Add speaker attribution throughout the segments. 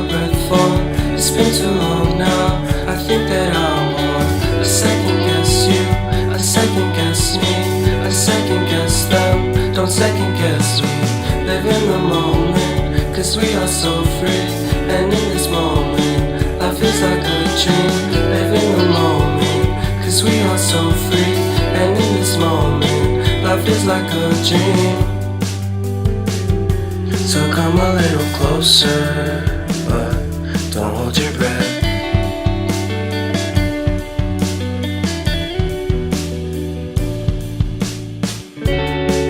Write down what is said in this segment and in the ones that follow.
Speaker 1: breath fall. It's been too long now. I think that I'm on. I second guess you, I second guess me, I second guess them. Don't second guess me. Live in the moment, cause we are so free. And in this moment, life is like a dream. Live in the moment, cause we are so free. And in this moment, life is like a dream. So come a little closer, but don't hold your breath.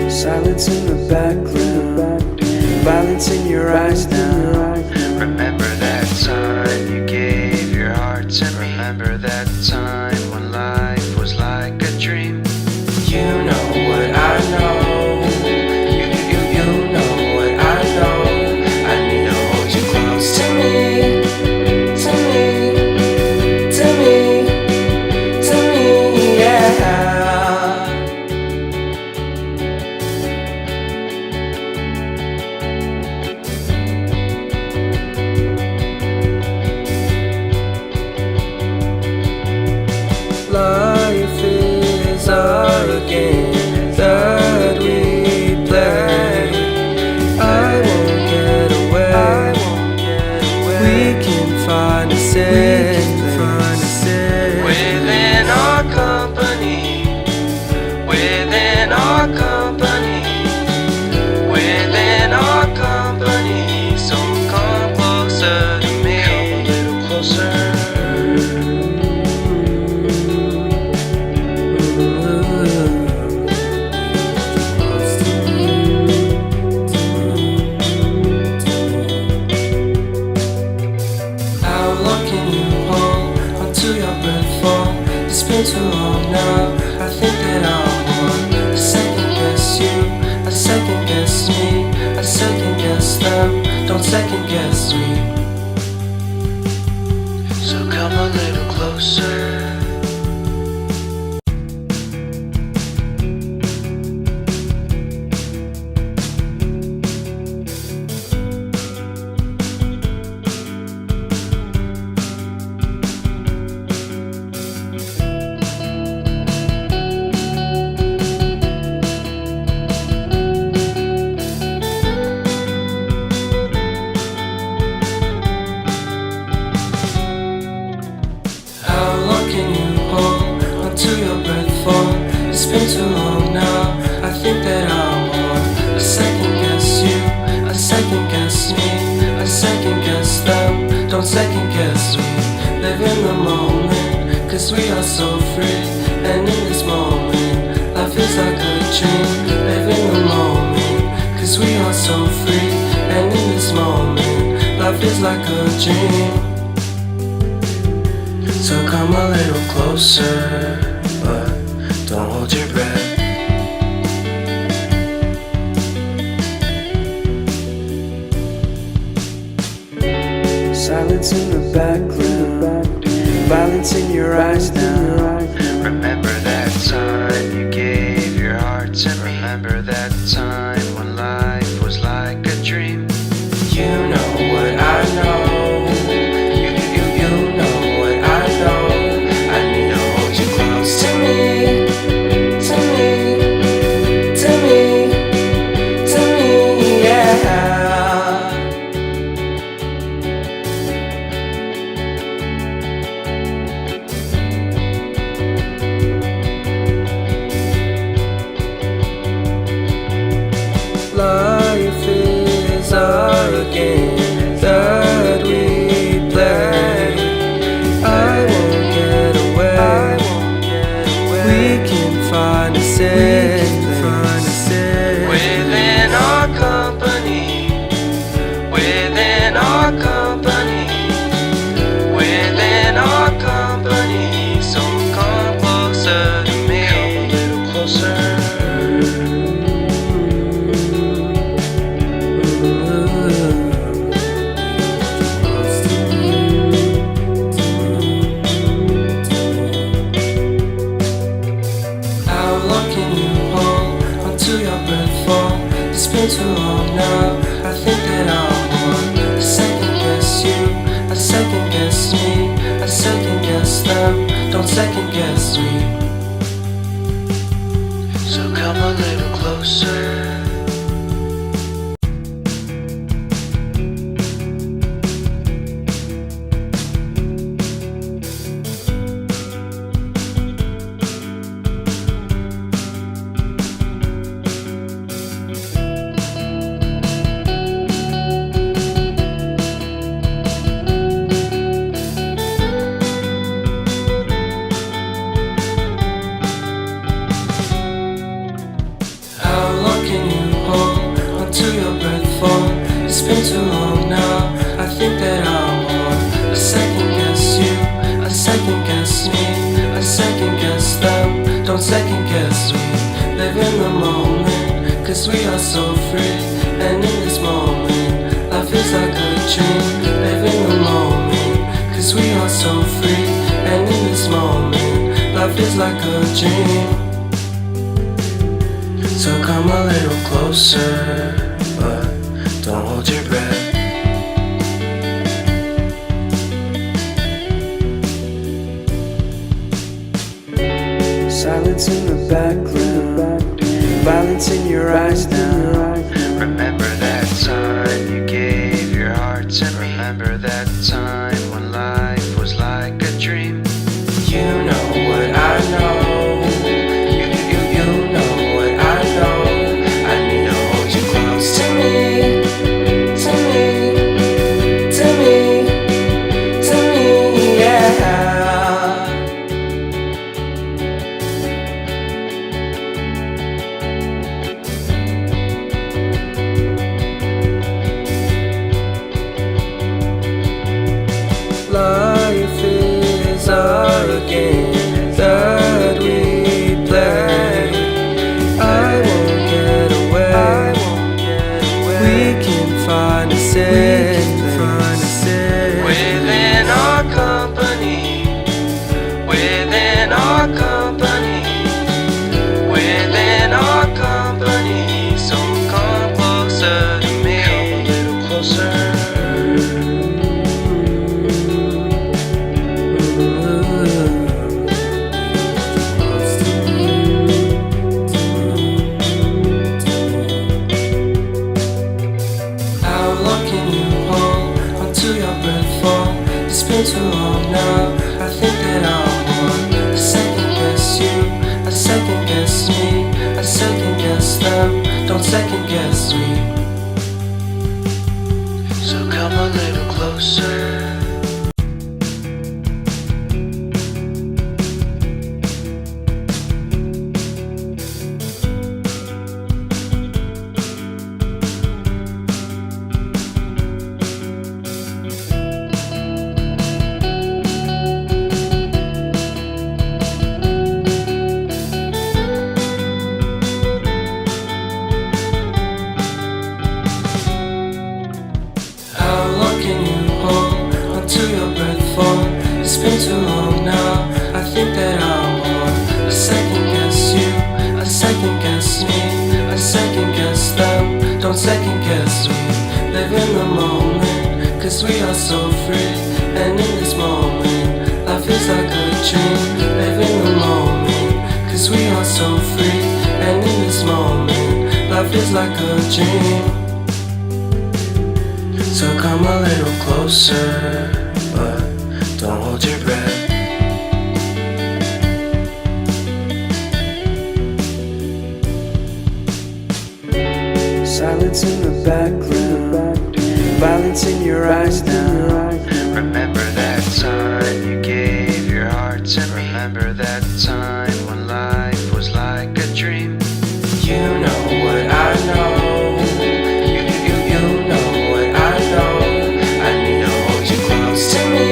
Speaker 1: Silence in the background, violence in your eyes now.
Speaker 2: Remember that time you gave your heart to me. Remember that time when life was like a dream.
Speaker 1: You know what I know. You know what I know. I need to hold you close to me, to me, to me, to me, yeah. Life is a game that we play. I won't get away. We can find a safe place
Speaker 2: Within our company, within our company, within our company. So come closer to me, come a little closer.
Speaker 1: How long can you hold until your breath fall? It's been too long now. I think that I'm on. I second guess you, I second guess me, I second guess them. Don't second guess me.
Speaker 2: So come a little closer.
Speaker 1: How long can you hold until your breath fall? It's been too long now. I think that I'm on. I second guess you, I second guess me, I second guess them. Don't second guess me. Live in the moment, cause we are so free. And in this moment, life is like a dream. Live in the moment, cause we are so free. And in this moment, life is like a dream. So come a little closer, but don't hold your breath. Silence in the background, violence in your eyes now.
Speaker 2: Remember that time you gave your heart to me. Remember that time when life was like a dream.
Speaker 1: You know what I know. You know what I know. I need to hold you close to me, to me, to me, to me, yeah. Life Don't second guess me. Live in the moment, cause we are so free. And in this moment, life is like a dream. Live in the moment, cause we are so free. And in this moment, life is like a dream. So come a little closer, but don't hold your breath. Silence in the background, violence in your eyes now.
Speaker 2: Remember that time you gave your heart to me. Remember that time when life was like a dream.
Speaker 1: You know what I know. You know what I know. I need to hold you close to me, to me, to me, to me, yeah. Life is a game that we play. I won't get away. We can find a safe place within our company. Within our company. Within our company. So come closer to me. Come a little closer. It's been too long now. I think that I want to second guess you, I second guess me, I second guess them. Don't second guess me.
Speaker 2: So come a little closer.
Speaker 1: It's been too long now. I think that I want to second guess you, I second guess me, I second guess them. Don't second guess me. Live in the moment, cause we are so free. And in this moment, life is like a dream. Live in the moment, cause we are so free. And in this moment, life is like a dream. So come a little closer, but don't hold your breath. Silence in the background, violence in your eyes now.
Speaker 2: Remember that time you gave your heart to me. Remember that time when life was like a dream.
Speaker 1: You know what I know. You know what I know. I need to hold you close to me,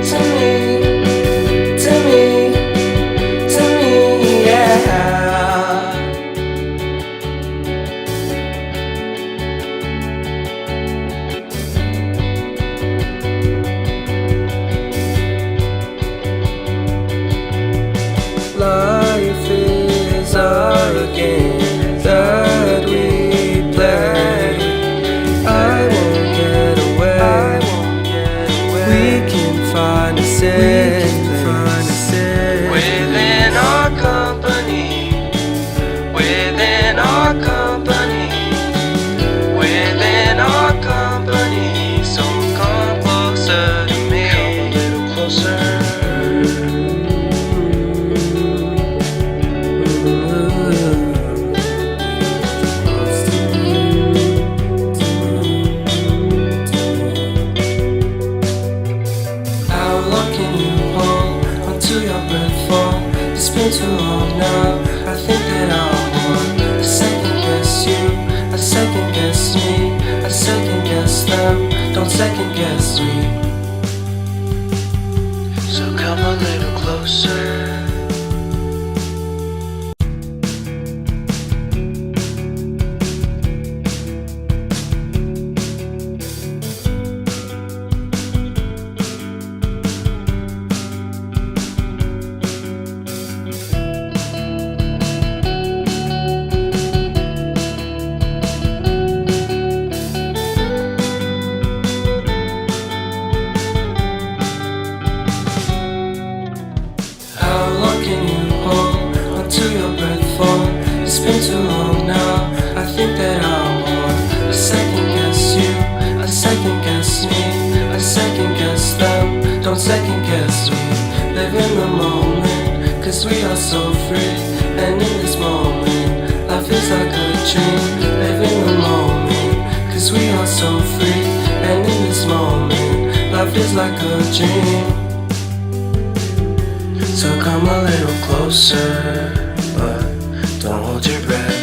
Speaker 1: to me, to me, to me, yeah. Life is a game that we play. I won't get away. We can find a safe place within our company. Within our company. Within our company. So come closer to me. Come a little closer. It's been too long now. I think that I want to second guess you, I second guess me, I second guess them. Don't second guess me.
Speaker 2: So come a little closer.
Speaker 1: second guess them, don't second guess me. Live in the moment, cause we are so free. And in this moment, life is like a dream. Live in the moment, cause we are so free. And in this moment, life is like a dream. So come a little closer, but don't hold your breath.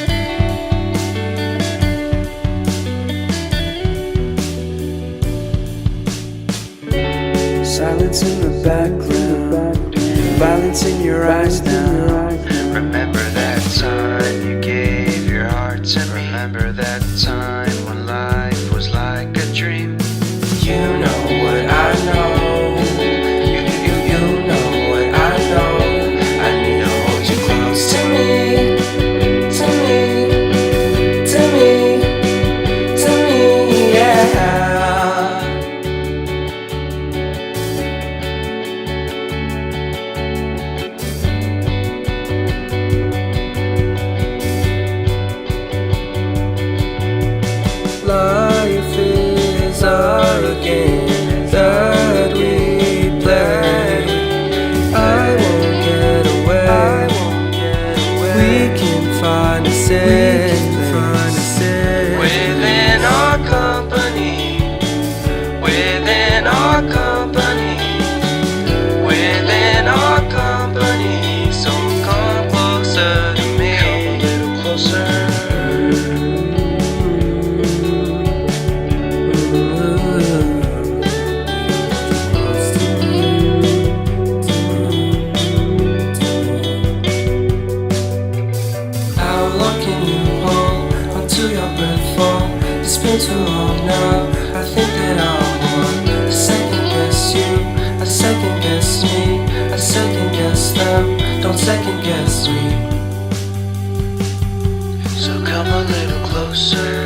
Speaker 2: Silence in the background, violence in your eyes now. Remember that time you gave your heart to me. Remember that time when life was like a dream.
Speaker 1: You know what I know. You know what I know. I need to hold you close to me, to me, to me, to me, yeah. Life is a game that we play. I won't get away. We can find a safe place within our company, within our company, within our company. So come closer to me, come a little closer. It's been too long now, I think that I want to second guess you, I second guess me, I second guess them, don't second guess me.
Speaker 2: So come a little closer.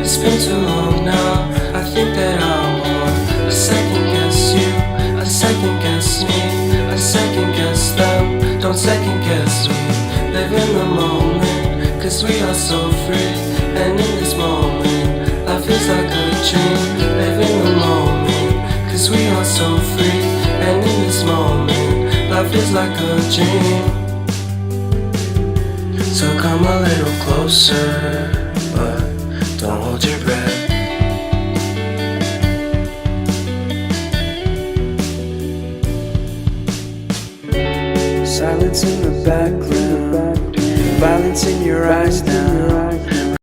Speaker 1: It's been too long now, I think that I want to second guess you, I second guess me, I second guess them, don't second guess me. Live in the moment, cause we are so free. And in this moment, life is like a dream. Live in the moment, cause we are so free. And in this moment, life is like a dream. So come a little closer, but don't hold your breath.
Speaker 2: Silence in the background, violence in your eyes now.